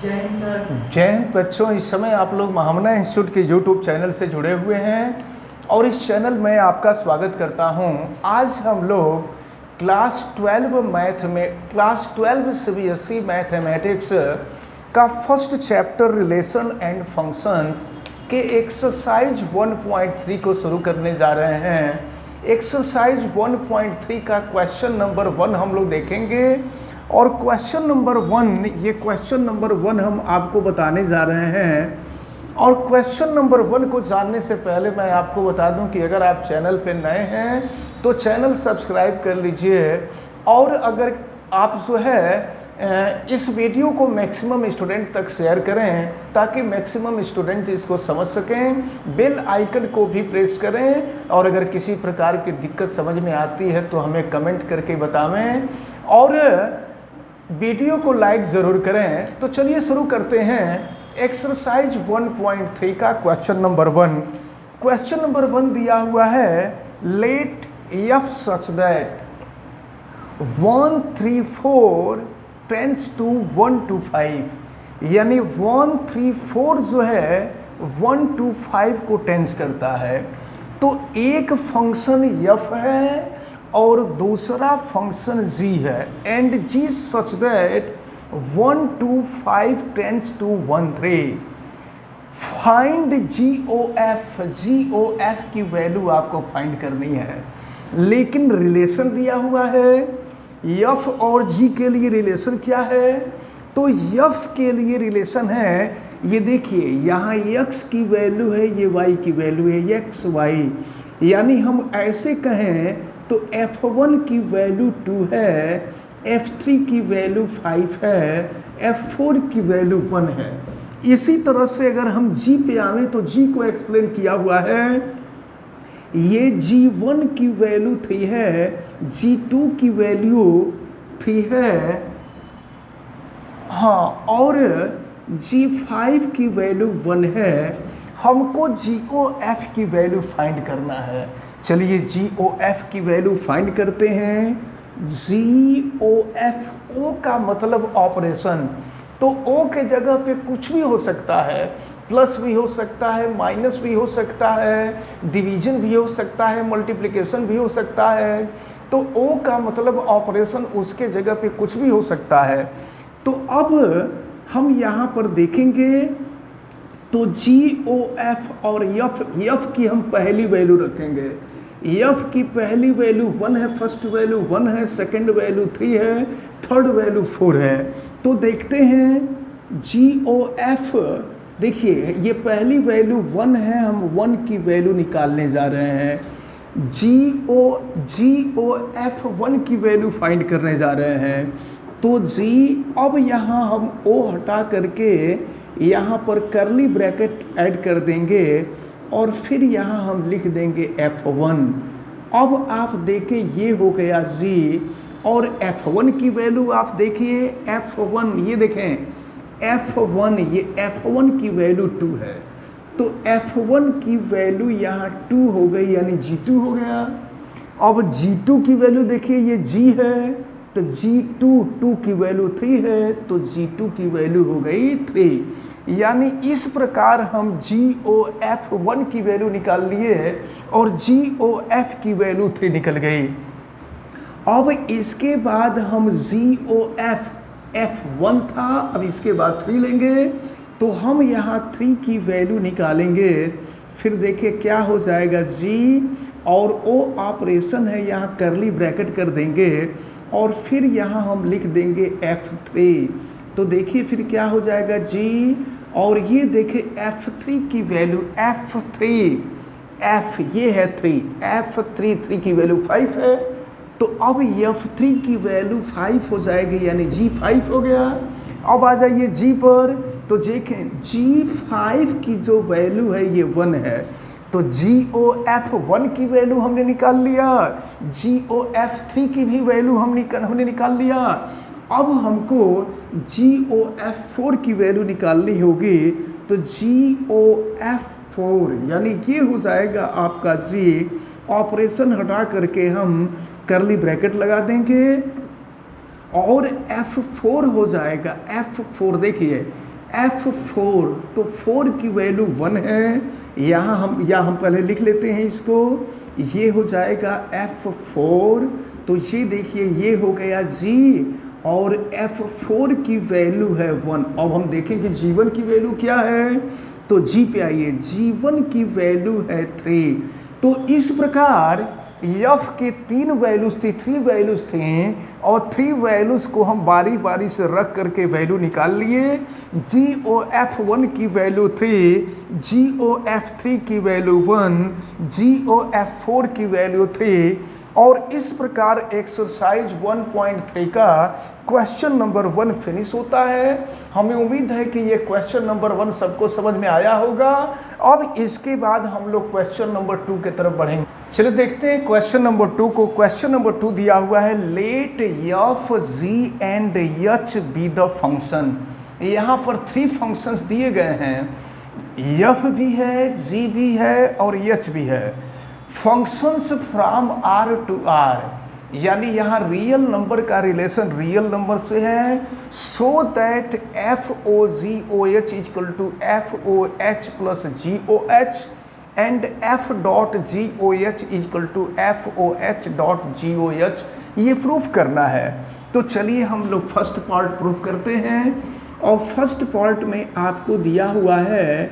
जय हिंद सर। जय हिंद बच्चों। इस समय आप लोग महामना इंस्टीट्यूट के यूट्यूब चैनल से जुड़े हुए हैं और इस चैनल में आपका स्वागत करता हूं। आज हम लोग क्लास 12 सीबीएसई मैथमेटिक्स का first chapter relation and functions के एक्सरसाइज 1.3 को शुरू करने जा रहे हैं। एक्सरसाइज 1.3 का क्वेश्चन नंबर 1 हम लोग देखेंगे और क्वेश्चन नंबर 1 हम आपको बताने जा रहे हैं। और क्वेश्चन नंबर 1 को जानने से पहले मैं आपको बता दूं कि अगर आप चैनल पे नए हैं तो चैनल सब्सक्राइब कर लीजिए और अगर आप जो है इस वीडियो को मैक्सिमम स्टूडेंट तक शेयर करें ताकि मैक्सिमम स्टूडेंट इसको समझ सकें। बेल आइकन को भी प्रेस करें और अगर किसी प्रकार की दिक्कत समझ में आती है तो हमें कमेंट करके बतावें और वीडियो को लाइक ज़रूर करें। तो चलिए शुरू करते हैं एक्सरसाइज 1.3 का क्वेश्चन नंबर 1। क्वेश्चन नंबर 1 दिया हुआ है let f such that 134 tends to 125, यानी 134 जो है 125 को टेंस करता है। तो एक फंक्शन एफ है और दूसरा फंक्शन जी है and g such that 125 tends to 13। Find ji O f की वैल्यू आपको फाइंड करनी है, लेकिन रिलेशन दिया हुआ है यफ और जी के लिए। रिलेशन क्या है? तो यफ के लिए रिलेशन है, ये देखिए यहाँ x की वैल्यू है, ये y की वैल्यू है, एक्स वाई, यानी हम ऐसे कहें तो f1 की वैल्यू 2 है, f3 की वैल्यू 5 है, f4 की वैल्यू 1 है। इसी तरह से अगर हम g पे आवें तो g को एक्सप्लेन किया हुआ है, ये g1 की वैल्यू 3 है, g2 की वैल्यू 3 है, हाँ, और g5 की वैल्यू 1 है। हमको GOF की वैल्यू फाइंड करना है। चलिए GOF की वैल्यू फाइंड करते हैं। GOF, O का मतलब ऑपरेशन, तो O के जगह पे कुछ भी हो सकता है, प्लस भी हो सकता है, माइनस भी हो सकता है, डिवीजन भी हो सकता है, मल्टीप्लिकेशन भी हो सकता है। तो O का मतलब ऑपरेशन, उसके जगह पे कुछ भी हो सकता है। तो अब हम यहाँ पर देखेंगे तो GOF और F की हम पहली वैल्यू रखेंगे। F की पहली वैल्यू 1 है, फर्स्ट वैल्यू 1 है, सेकंड वैल्यू 3 है, थर्ड वैल्यू 4 है। तो देखते हैं GOF, देखिए ये पहली वैल्यू 1 है, हम 1 की वैल्यू निकालने जा रहे हैं। GOF 1 की वैल्यू फाइंड करने जा रहे हैं। तो G, अब यहाँ हम O हटा करके यहाँ पर करली ब्रैकेट ऐड कर देंगे और फिर यहाँ हम लिख देंगे F1। अब आप देखें ये हो गया G और F1 की वैल्यू आप देखिए F1, ये देखें F1, ये F1 की वैल्यू 2 है, तो F1 की वैल्यू यहाँ 2 हो गई, यानी G2 हो गया। अब G2 की वैल्यू देखिए, ये G है तो G2, 2 की वैल्यू 3 है तो G2 की वैल्यू हो गई 3। यानी इस प्रकार हम GOF1 की वैल्यू निकाल लिए और GOF की वैल्यू 3 निकल गई। अब इसके बाद हम GOF, F1 था, अब इसके बाद 3 लेंगे तो हम यहाँ 3 की वैल्यू निकालेंगे। फिर देखिए क्या हो जाएगा, G और O ऑपरेशन है, यहाँ करली ब्रैकेट कर देंगे और फिर यहाँ हम लिख देंगे F3। तो देखिए फिर क्या हो जाएगा G और ये देखिए F3 की वैल्यू F3, F ये है 3, F3 3 की वैल्यू 5 है, तो अब F3 की वैल्यू 5 हो जाएगी, यानी G5 हो गया। अब आ जाइए G पर, तो देखें G5 की जो वैल्यू है ये 1 है, तो GOF1 की वैल्यू हमने निकाल लिया, GOF3 की भी वैल्यू हमने निकाल लिया। अब हमको GOF4 की वैल्यू निकालनी होगी, तो GOF4 यानी ये हो जाएगा आपका G, ऑपरेशन हटा करके हम करली ब्रैकेट लगा देंगे और F4 हो जाएगा। F4 देखिए F4, तो 4 की वैल्यू 1 है। यहाँ हम पहले लिख लेते हैं इसको, ये हो जाएगा F4। तो ये देखिए ये हो गया G और F4 की वैल्यू है 1। अब हम देखेंगे G1 की वैल्यू क्या है, तो G पे आइए, G1 की वैल्यू है 3। तो इस प्रकार F के 3 वैल्यूज थी, 3 वैल्यूज थे और 3 वैल्यूज को हम बारी बारी से रख करके वैल्यू निकाल लिए। GOF1 की वैल्यू 3, GOF3 की वैल्यू 1, GOF4 की वैल्यू 3। और इस प्रकार एक्सरसाइज 1.3 का क्वेश्चन नंबर 1 फिनिश होता है। हमें उम्मीद है कि ये क्वेश्चन नंबर 1 सबको समझ में आया होगा। अब इसके बाद हम लोग क्वेश्चन नंबर 2 की तरफ बढ़ेंगे। चलिए देखते हैं क्वेश्चन नंबर 2 को। क्वेश्चन नंबर 2 दिया हुआ है, let f g and h be the function. यहाँ पर 3 फंक्शंस दिए गए हैं, एफ भी है, जी भी है और एच भी है। Functions from R to R, यानी यहाँ रियल नंबर का रिलेशन रियल नंबर से है। So that f O g o h equal to f o h plus g o h and f dot g o h equal to f o h dot g o h, ये proof करना है। तो चलिए हम लोग first part proof करते हैं। और फर्स्ट पार्ट में आपको दिया हुआ है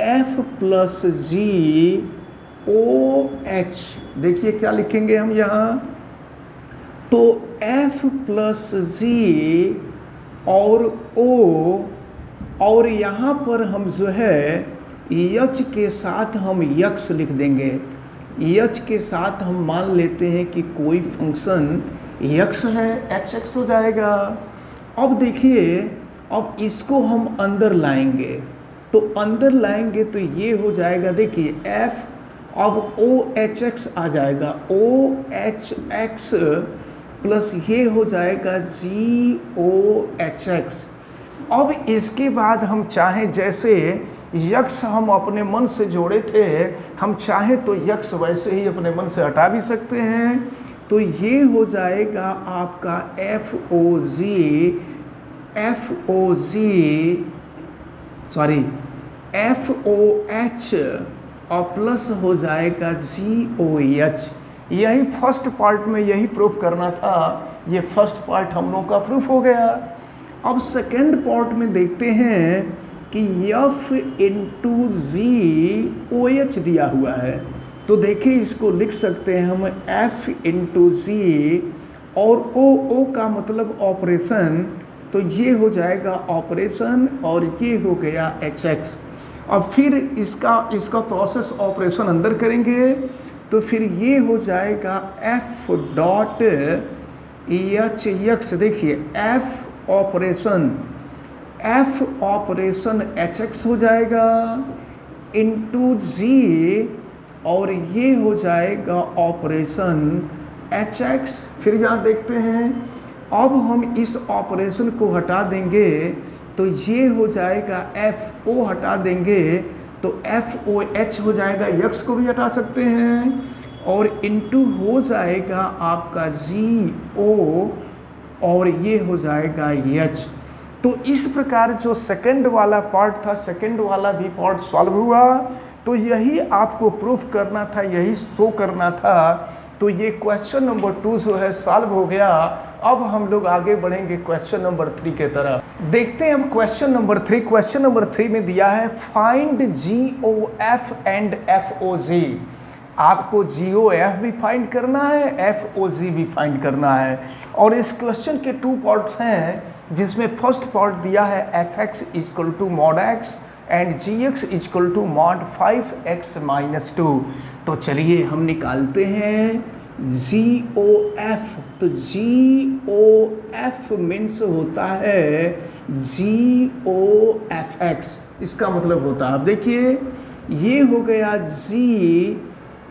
F plus g o H. देखिए क्या लिखेंगे हम यहाँ, तो एफ प्लस जी और ओ, और यहाँ पर हम जो है एच के साथ हम यक्स लिख देंगे। एच के साथ हम मान लेते हैं कि कोई फंक्शन यक्स है, एच एक्स हो जाएगा। अब देखिए, अब इसको हम अंदर लाएंगे, तो अंदर लाएंगे तो ये हो जाएगा, देखिए एफ, अब ओ एच एक्स आ जाएगा, ओ एच एक्स प्लस ये हो जाएगा जी ओ एच एक्स। अब इसके बाद हम चाहें, जैसे यक्स हम अपने मन से जोड़े थे, हम चाहें तो यक्स वैसे ही अपने मन से हटा भी सकते हैं। तो ये हो जाएगा आपका एफ ओ एच और प्लस हो जाएगा जी ओ एच। यही फर्स्ट पार्ट में यही प्रूफ करना था। ये फर्स्ट पार्ट हम लोग का प्रूफ हो गया। अब सेकेंड पार्ट में देखते हैं कि एफ इंटू जी ओ एच दिया हुआ है। तो देखिए इसको लिख सकते हैं हम एफ इंटू जी और ओ का मतलब ऑपरेशन, तो ये हो जाएगा ऑपरेशन और ये हो गया एच एक्स। अब फिर इसका प्रोसेस ऑपरेशन अंदर करेंगे तो फिर ये हो जाएगा एफ डॉट एच एक्स। देखिए एफ ऑपरेशन एच एक्स हो जाएगा इंटू जी और ये हो जाएगा ऑपरेशन एच एक्स। फिर यहाँ देखते हैं, अब हम इस ऑपरेशन को हटा देंगे तो ये हो जाएगा एफ ओ, हटा देंगे तो एफ ओ एच हो जाएगा, यक्स को भी हटा सकते हैं, और इनटू हो जाएगा आपका जी ओ और ये हो जाएगा एच। तो इस प्रकार जो सेकंड वाला पार्ट था, सेकंड वाला भी पार्ट सॉल्व हुआ। तो यही आपको प्रूफ करना था, यही शो करना था। तो ये क्वेश्चन नंबर 2 जो है सॉल्व हो गया। अब हम लोग आगे बढ़ेंगे क्वेश्चन नंबर 3 के तरफ। देखते हैं हम क्वेश्चन नंबर 3। क्वेश्चन नंबर 3 में दिया है find ji O F and F O G. आपको जी ओ एफ भी फाइंड करना है, एफ ओ जी भी फाइंड करना है। और इस क्वेश्चन के 2 पार्ट्स हैं, जिसमें फर्स्ट पार्ट दिया है f x equal to mod x and g x equal to mod 5x-2। तो चलिए हम निकालते हैं जी ओ एफ। तो जी ओ एफ मीन्स होता है जी ओ एफ एक्स, इसका मतलब होता है, अब देखिए ये हो गया जी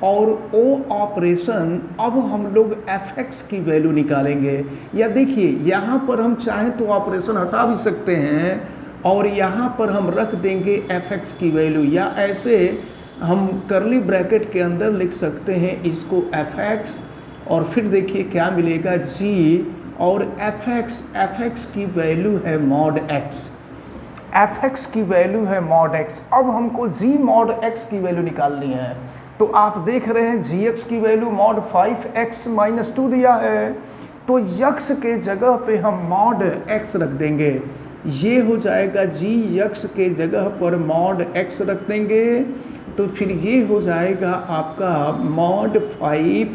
और ओ ऑपरेशन। अब हम लोग एफ एक्स की वैल्यू निकालेंगे। या देखिए यहाँ पर हम चाहें तो ऑपरेशन हटा भी सकते हैं और यहाँ पर हम रख देंगे एफ एक्स की वैल्यू, या ऐसे हम करली ब्रैकेट के अंदर लिख सकते हैं इसको एफ एक्स, और फिर देखिए क्या मिलेगा जी और एफ एक्स की वैल्यू है मॉड एक्स। एफ एक्स की वैल्यू है मॉड एक्स। अब हमको जी मॉड एक्स की वैल्यू निकालनी है। तो आप देख रहे हैं जी एक्स की वैल्यू मॉड 5x - 2 दिया है, तो यक्स के जगह पे हम मॉड एक्स रख देंगे। ये हो जाएगा जी यक्स के जगह पर मॉड एक्स रख देंगे, तो फिर ये हो जाएगा आपका मॉड 5,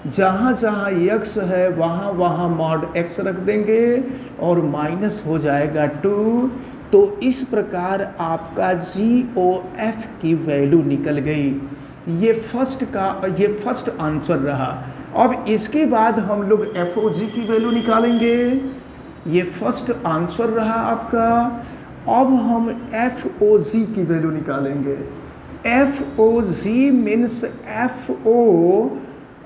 जहाँ जहाँ यक्स है वहाँ वहाँ मॉड एक्स रख देंगे और माइनस हो जाएगा 2। तो इस प्रकार आपका GOF की वैल्यू निकल गई। ये फर्स्ट आंसर रहा। अब इसके बाद हम लोग FOG की वैल्यू निकालेंगे। ये फर्स्ट आंसर रहा आपका। अब हम FOG की वैल्यू निकालेंगे। FOG मीन्स FO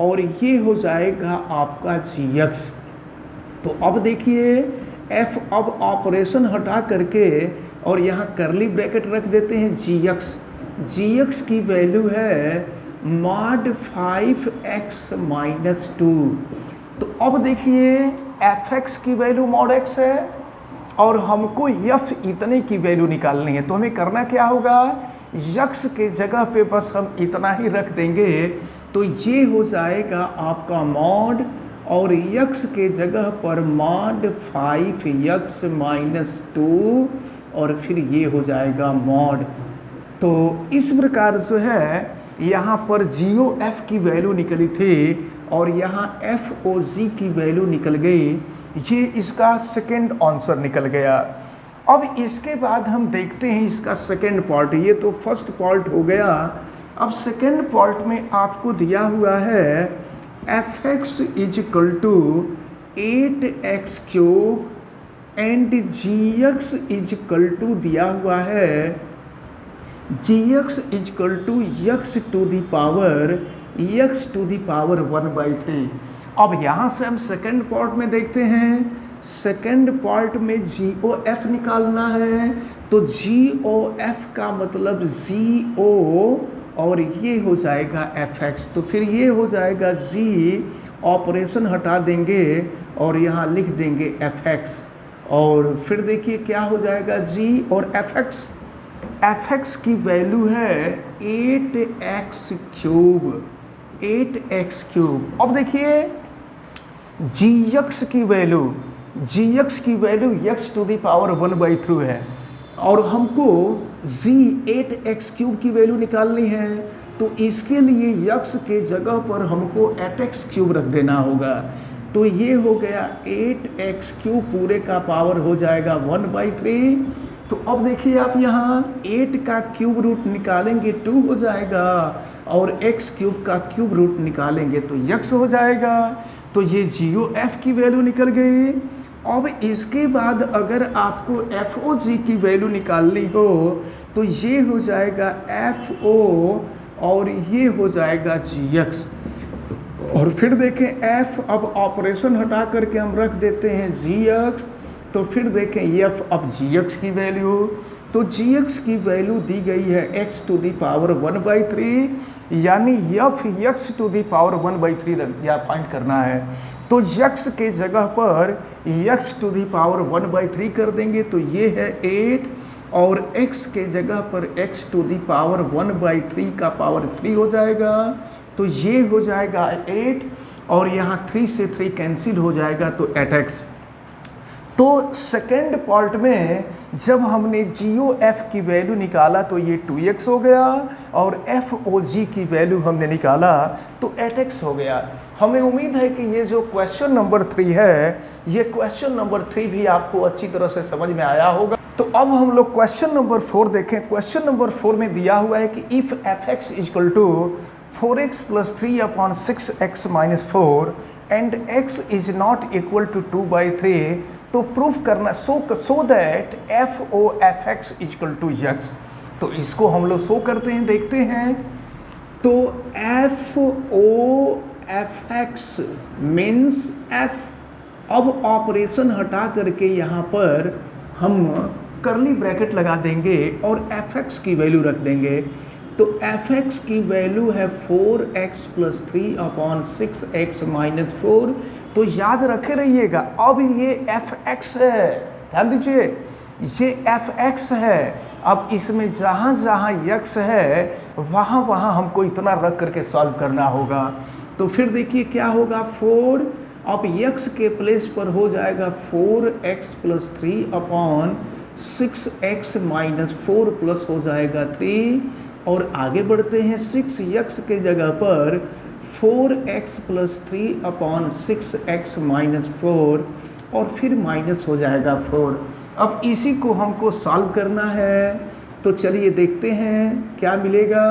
और ये हो जाएगा आपका GX। तो अब देखिए F, अब ऑपरेशन हटा करके और यहाँ करली ब्रैकेट रख देते हैं GX की वैल्यू है मॉड 5x - 2। तो अब देखिए fx की वैल्यू मॉड x है और हमको f इतने की वैल्यू निकालनी है। तो हमें करना क्या होगा, यक्स के जगह पे बस हम इतना ही रख देंगे। तो ये हो जाएगा आपका मॉड और यक्स के जगह पर मॉड 5x - 2 और फिर ये हो जाएगा मॉड। तो इस प्रकार जो है यहाँ पर GOF की वैल्यू निकली थी और यहाँ FOG की वैल्यू निकल गई। ये इसका सेकंड आंसर निकल गया। अब इसके बाद हम देखते हैं इसका सेकंड पार्ट। ये तो फर्स्ट पार्ट हो गया। अब सेकंड पार्ट में आपको दिया हुआ है fx = 8x³ एंड gx = दिया हुआ है gx = x⁴ अब यहाँ से हम सेकंड पार्ट में देखते हैं। सेकंड पार्ट में GOF निकालना है। तो GOF का मतलब GO और ये हो जाएगा fx। तो फिर ये हो जाएगा g, ऑपरेशन हटा देंगे और यहाँ लिख देंगे fx और फिर देखिए क्या हो जाएगा g और fx की वैल्यू है 8x³। अब देखिए gx की वैल्यू x⁴ है और हमको g 8x³ की वैल्यू निकालनी है। तो इसके लिए यक्स के जगह पर हमको 8x³ रख देना होगा। तो ये हो गया 8x³ पूरे का पावर हो जाएगा 1/3। तो अब देखिए आप यहाँ 8 का क्यूब रूट निकालेंगे 2 हो जाएगा और x³ का क्यूब रूट निकालेंगे तो x हो जाएगा। तो ये GOF की वैल्यू निकल गई। अब इसके बाद अगर आपको FOG की वैल्यू निकालनी हो तो ये हो जाएगा FO और ये हो जाएगा GX। और फिर देखें F, अब ऑपरेशन हटा करके हम रख देते हैं GX। तो फिर देखें F, अब GX की वैल्यू, तो GX की वैल्यू दी गई है x⁴ 1/3 यानी F x⁴ या फाइंड करना है। तो x के जगह पर x⁴ 1/3 कर देंगे तो ये है 8 और x के जगह पर x⁴ 1/3 का पावर 3 हो जाएगा। तो ये हो जाएगा 8 और यहाँ 3 से 3 कैंसिल हो जाएगा तो 8x। तो सेकेंड पार्ट में जब हमने GOF की वैल्यू निकाला तो ये 2x हो गया और FOG की वैल्यू हमने निकाला तो 8x हो गया। हमें उम्मीद है कि ये जो क्वेश्चन नंबर 3 है, ये क्वेश्चन नंबर 3 भी आपको अच्छी तरह से समझ में आया होगा। तो अब हम लोग क्वेश्चन नंबर 4 देखें। क्वेश्चन नंबर 4 में दिया हुआ है कि if fx = 4x + 3/6x - 4 and x is not equal to 2/3, तो प्रूफ करना सो दैट FOFX = x। तो इसको हम लोग शो करते हैं, देखते हैं। तो FOFX मीन्स F। अब ऑपरेशन हटा करके यहाँ पर हम करली ब्रैकेट लगा देंगे और FX की वैल्यू रख देंगे। तो fx की वैल्यू है 4x + 3/6x - 4। तो याद रखे रहिएगा, अब ये fx है, ध्यान दीजिए, ये एफ एक्स है। अब इसमें जहाँ जहाँ यक्स है वहाँ वहाँ हमको इतना रख करके सॉल्व करना होगा। तो फिर देखिए क्या होगा, 4, अब यक्स के प्लेस पर हो जाएगा 4x + 3 अपॉन 6x - 4 प्लस हो जाएगा 3, और आगे बढ़ते हैं 6x के जगह पर 4x + 3 अपॉन 6x - 4, और फिर माइनस हो जाएगा 4। अब इसी को हमको सॉल्व करना है, तो चलिए देखते हैं क्या मिलेगा।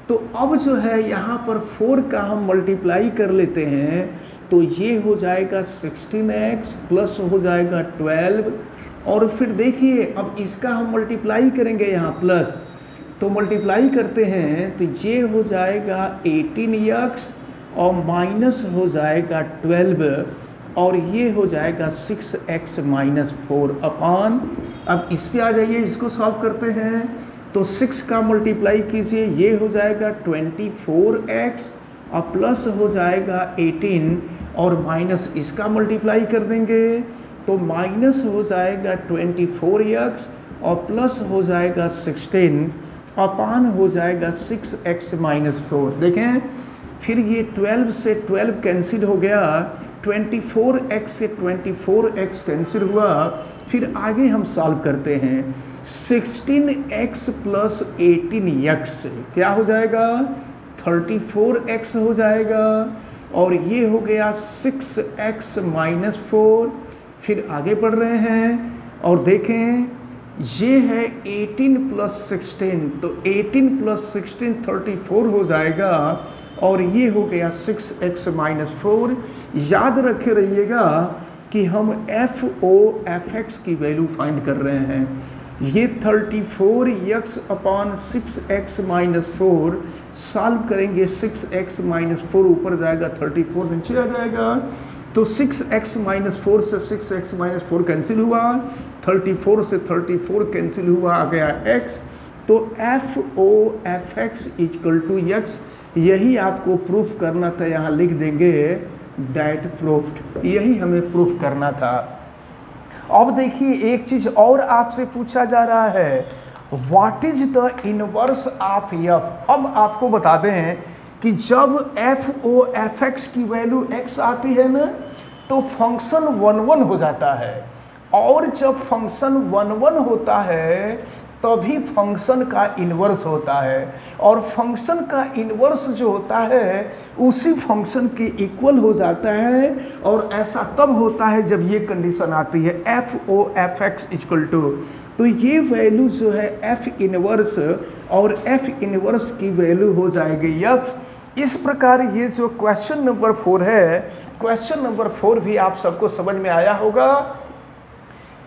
तो अब जो है यहाँ पर 4 का हम मल्टीप्लाई कर लेते हैं, तो ये हो जाएगा 16x प्लस हो जाएगा 12, और फिर देखिए अब इसका हम मल्टीप्लाई करेंगे यहाँ प्लस, तो मल्टीप्लाई करते हैं तो ये हो जाएगा 18x और माइनस हो जाएगा 12, और ये हो जाएगा 6x - 4 अपॉन, अब इस पे आ जाइए, इसको सॉल्व करते हैं। तो 6 का मल्टीप्लाई कीजिए, ये हो जाएगा 24x और प्लस हो जाएगा 18, और माइनस इसका मल्टीप्लाई कर देंगे तो माइनस हो जाएगा 24x और प्लस हो जाएगा 16 अपॉन हो जाएगा 6x - 4। देखें फिर ये 12 से 12 कैंसिल हो गया, 24x से 24x कैंसिल हुआ। फिर आगे हम सॉल्व करते हैं, 16x + 18x क्या हो जाएगा, 34x हो जाएगा, और ये हो गया 6x - 4। फिर आगे बढ़ रहे हैं और देखें ये है 18 + 16, तो 18 + 16 34 हो जाएगा, और ये हो गया 6x - 4। याद रखे रहिएगा कि हम FOFX की वैल्यू फाइंड कर रहे हैं। ये 34x अपॉन 6x - 4 सॉल्व करेंगे, 6x - 4 ऊपर जाएगा, 34 नीचे आ जाएगा, तो 6x - 4 से 6x - 4 कैंसिल हुआ, 34 से 34 कैंसिल हुआ, आ गया x। तो FOFX = x, यही आपको प्रूफ करना था, यहाँ लिख देंगे दैट प्रूफ्ड, यही हमें प्रूफ करना था। अब देखिए एक चीज और आपसे पूछा जा रहा है, what is the inverse of f। अब आपको बता दें कि जब FOFX की वैल्यू x आती है ना, तो फंक्शन 1 हो जाता है, और जब फंक्शन 1 होता है तभी फंक्शन का इन्वर्स होता है, और फंक्शन का इन्वर्स जो होता है उसी फंक्शन के इक्वल हो जाता है, और ऐसा तब होता है जब ये कंडीशन आती है FOFX = तो ये वैल्यू जो है F इन्वर्स, और F इन्वर्स की वैल्यू हो जाएगी F। इस प्रकार ये जो क्वेश्चन नंबर 4 है, क्वेश्चन नंबर 4 भी आप सबको समझ में आया होगा।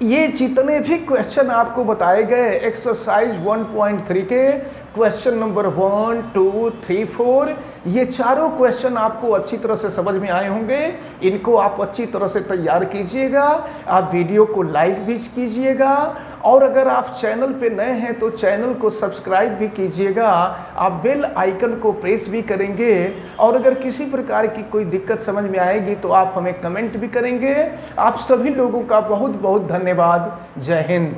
ये जितने भी क्वेश्चन आपको बताए गए एक्सरसाइज 1.3 के क्वेश्चन नंबर 1, 2, 3, 4, ये चारों क्वेश्चन आपको अच्छी तरह से समझ में आए होंगे। इनको आप अच्छी तरह से तैयार कीजिएगा, आप वीडियो को लाइक भी कीजिएगा, और अगर आप चैनल पे नए हैं तो चैनल को सब्सक्राइब भी कीजिएगा, आप बेल आइकन को प्रेस भी करेंगे, और अगर किसी प्रकार की कोई दिक्कत समझ में आएगी तो आप हमें कमेंट भी करेंगे। आप सभी लोगों का बहुत बहुत धन्यवाद। जय हिंद।